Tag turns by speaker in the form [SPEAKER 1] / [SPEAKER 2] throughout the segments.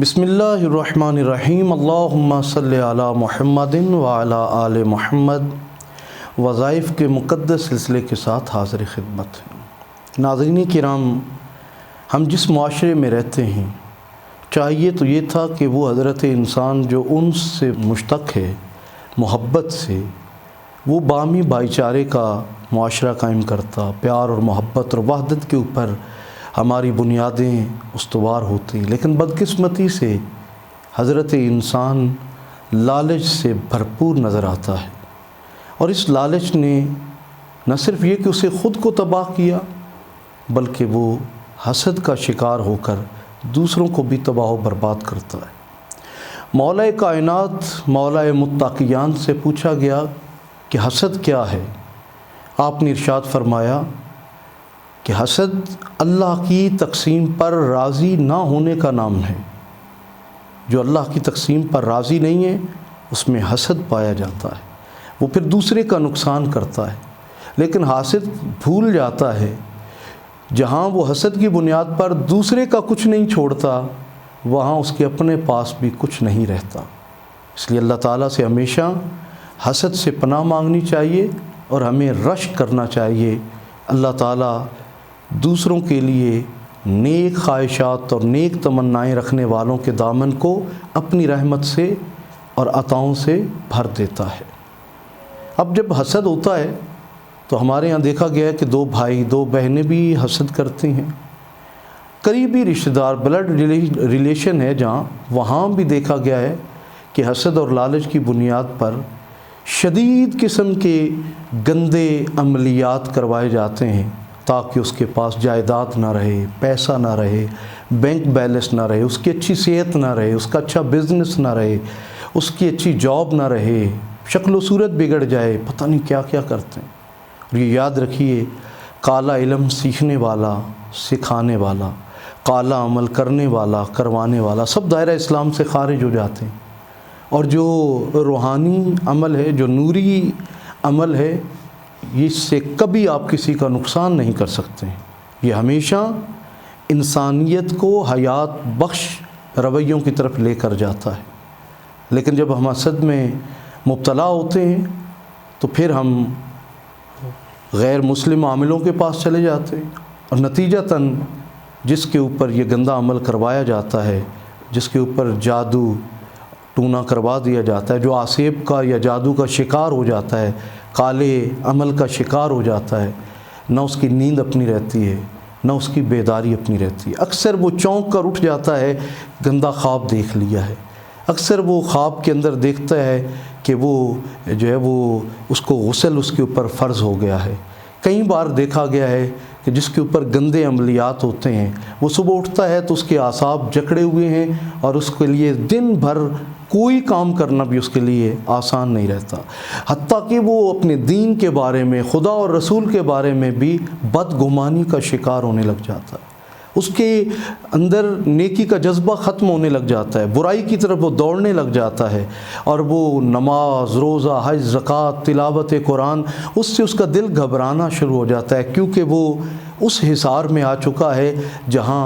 [SPEAKER 1] بسم اللہ الرحمن الرحیم، اللہم صلی علی محمد وعلی آل محمد۔ وظائف کے مقدس سلسلے کے ساتھ حاضر خدمت ہیں۔ ناظرین کرام، ہم جس معاشرے میں رہتے ہیں، چاہیے تو یہ تھا کہ وہ حضرت انسان جو انس سے مشتق ہے، محبت سے، وہ باہمی بھائی چارے کا معاشرہ قائم کرتا، پیار اور محبت اور وحدت کے اوپر ہماری بنیادیں استوار ہوتی، لیکن بدقسمتی سے حضرت انسان لالچ سے بھرپور نظر آتا ہے، اور اس لالچ نے نہ صرف یہ کہ اسے خود کو تباہ کیا، بلکہ وہ حسد کا شکار ہو کر دوسروں کو بھی تباہ و برباد کرتا ہے۔ مولا کائنات، مولا متقیان سے پوچھا گیا کہ حسد کیا ہے؟ آپ نے ارشاد فرمایا کہ حسد اللہ کی تقسیم پر راضی نہ ہونے کا نام ہے۔ جو اللہ کی تقسیم پر راضی نہیں ہے، اس میں حسد پایا جاتا ہے، وہ پھر دوسرے کا نقصان کرتا ہے۔ لیکن حاسد بھول جاتا ہے، جہاں وہ حسد کی بنیاد پر دوسرے کا کچھ نہیں چھوڑتا، وہاں اس کے اپنے پاس بھی کچھ نہیں رہتا۔ اس لیے اللہ تعالیٰ سے ہمیشہ حسد سے پناہ مانگنی چاہیے اور ہمیں رشک کرنا چاہیے۔ اللہ تعالیٰ دوسروں کے لیے نیک خواہشات اور نیک تمنائیں رکھنے والوں کے دامن کو اپنی رحمت سے اور عطاؤں سے بھر دیتا ہے۔ اب جب حسد ہوتا ہے تو ہمارے یہاں دیکھا گیا ہے کہ دو بھائی، دو بہنیں بھی حسد کرتے ہیں۔ قریبی رشتہ دار، بلڈ ریلیشن ہے جہاں، وہاں بھی دیکھا گیا ہے کہ حسد اور لالچ کی بنیاد پر شدید قسم کے گندے عملیات کروائے جاتے ہیں، تاکہ اس کے پاس جائیداد نہ رہے، پیسہ نہ رہے، بینک بیلنس نہ رہے، اس کی اچھی صحت نہ رہے، اس کا اچھا بزنس نہ رہے، اس کی اچھی جاب نہ رہے، شکل و صورت بگڑ جائے، پتہ نہیں کیا کیا کرتے ہیں۔ اور یہ یاد رکھیے، کالا علم سیکھنے والا، سکھانے والا، کالا عمل کرنے والا، کروانے والا، سب دائرہ اسلام سے خارج ہو جاتے ہیں، اور جو روحانی عمل ہے، جو نوری عمل ہے، اس سے کبھی آپ کسی کا نقصان نہیں کر سکتے ہیں۔ یہ ہمیشہ انسانیت کو حیات بخش رویوں کی طرف لے کر جاتا ہے۔ لیکن جب ہم حسد میں مبتلا ہوتے ہیں تو پھر ہم غیر مسلم عاملوں کے پاس چلے جاتے ہیں، اور نتیجتاً جس کے اوپر یہ گندہ عمل کروایا جاتا ہے، جس کے اوپر جادو ٹونا کروا دیا جاتا ہے، جو آسیب کا یا جادو کا شکار ہو جاتا ہے، کالے عمل کا شکار ہو جاتا ہے، نہ اس کی نیند اپنی رہتی ہے، نہ اس کی بیداری اپنی رہتی ہے۔ اکثر وہ چونک کر اٹھ جاتا ہے، گندا خواب دیکھ لیا ہے۔ اکثر وہ خواب کے اندر دیکھتا ہے کہ وہ جو ہے وہ اس کو غسل اس کے اوپر فرض ہو گیا ہے۔ کئی بار دیکھا گیا ہے کہ جس کے اوپر گندے عملیات ہوتے ہیں، وہ صبح اٹھتا ہے تو اس کے اعصاب جکڑے ہوئے ہیں، اور اس کے لیے دن بھر کوئی کام کرنا بھی اس کے لیے آسان نہیں رہتا، حتیٰ کہ وہ اپنے دین کے بارے میں، خدا اور رسول کے بارے میں بھی بدگمانی کا شکار ہونے لگ جاتا ہے۔ اس کے اندر نیکی کا جذبہ ختم ہونے لگ جاتا ہے، برائی کی طرف وہ دوڑنے لگ جاتا ہے، اور وہ نماز، روزہ، حج، زکوٰۃ، تلاوت قرآن، اس سے اس کا دل گھبرانا شروع ہو جاتا ہے، کیونکہ وہ اس حصار میں آ چکا ہے جہاں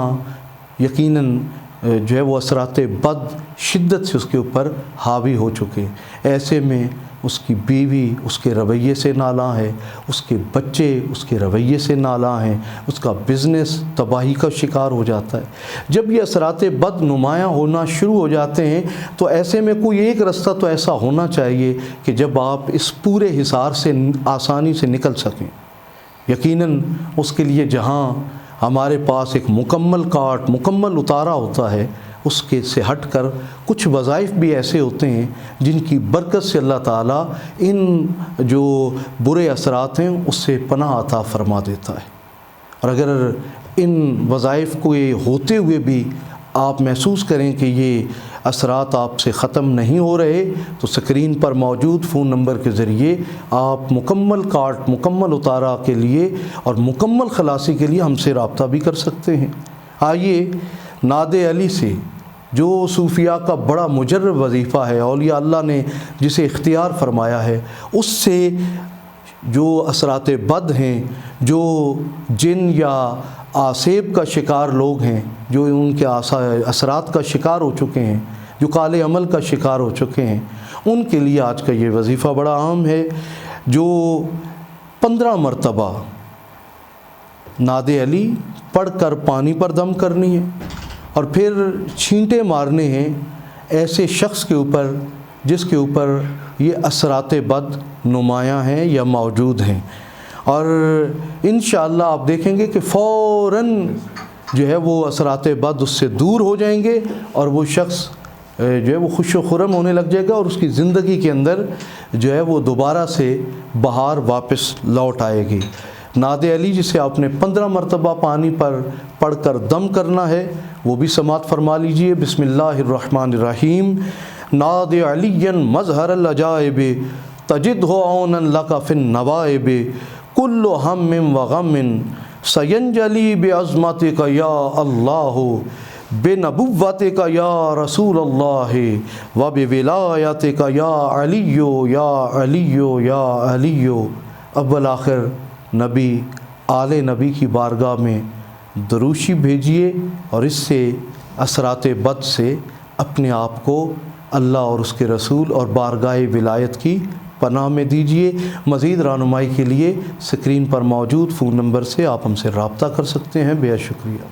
[SPEAKER 1] یقیناً جو ہے وہ اثرات بد شدت سے اس کے اوپر حاوی ہو چکے۔ ایسے میں اس کی بیوی اس کے رویے سے نالاں ہے، اس کے بچے اس کے رویے سے نالاں ہیں، اس کا بزنس تباہی کا شکار ہو جاتا ہے۔ جب یہ اثرات بد نمایاں ہونا شروع ہو جاتے ہیں تو ایسے میں کوئی ایک رستہ تو ایسا ہونا چاہیے کہ جب آپ اس پورے حصار سے آسانی سے نکل سکیں۔ یقیناً اس کے لیے جہاں ہمارے پاس ایک مکمل کاٹ، مکمل اتارا ہوتا ہے، اس کے سے ہٹ کر کچھ وظائف بھی ایسے ہوتے ہیں جن کی برکت سے اللہ تعالیٰ ان جو برے اثرات ہیں اس سے پناہ عطا فرما دیتا ہے۔ اور اگر ان وظائف کو ہوتے ہوئے بھی آپ محسوس کریں کہ یہ اثرات آپ سے ختم نہیں ہو رہے، تو سکرین پر موجود فون نمبر کے ذریعے آپ مکمل کاٹ، مکمل اتارا کے لیے اور مکمل خلاصی کے لیے ہم سے رابطہ بھی کر سکتے ہیں۔ آئیے ناد علی سے، جو صوفیاء کا بڑا مجرب وظیفہ ہے، اولیاء اللہ نے جسے اختیار فرمایا ہے، اس سے جو اثرات بد ہیں، جو جن یا آسیب کا شکار لوگ ہیں، جو ان کے اثرات کا شکار ہو چکے ہیں، جو کالے عمل کا شکار ہو چکے ہیں، ان کے لیے آج کا یہ وظیفہ بڑا اہم ہے، جو 15 مرتبہ نعت علی پڑھ کر پانی پر دم کرنی ہے، اور پھر چھینٹے مارنے ہیں ایسے شخص کے اوپر جس کے اوپر یہ اثرات بد نمایاں ہیں یا موجود ہیں، اور انشاءاللہ آپ دیکھیں گے کہ فوراً جو ہے وہ اثرات بد اس سے دور ہو جائیں گے، اور وہ شخص جو ہے وہ خوش و خرم ہونے لگ جائے گا، اور اس کی زندگی کے اندر جو ہے وہ دوبارہ سے بہار واپس لوٹ آئے گی۔ نعت علی جسے آپ نے 15 مرتبہ پانی پر پڑھ کر دم کرنا ہے، وہ بھی سماعت فرما لیجئے۔ بسم اللہ الرحمن الرحیم۔ نعت علی مظہر العجائب تجدہ عونا لک فی النوائب کل ہم و غم سینجلی بعظمتک یا اللہ بنبوتک یا رسول اللہ و بولایتک یا علی یا علی یا علی۔ اول آخر نبی آل نبی کی بارگاہ میں دروشی بھیجیے، اور اس سے اثرات بد سے اپنے آپ کو اللہ اور اس کے رسول اور بارگاہ ولایت کی پناہ میں دیجیے۔ مزید رہنمائی کے لیے اسکرین پر موجود فون نمبر سے آپ ہم سے رابطہ کر سکتے ہیں۔ بے شکریہ۔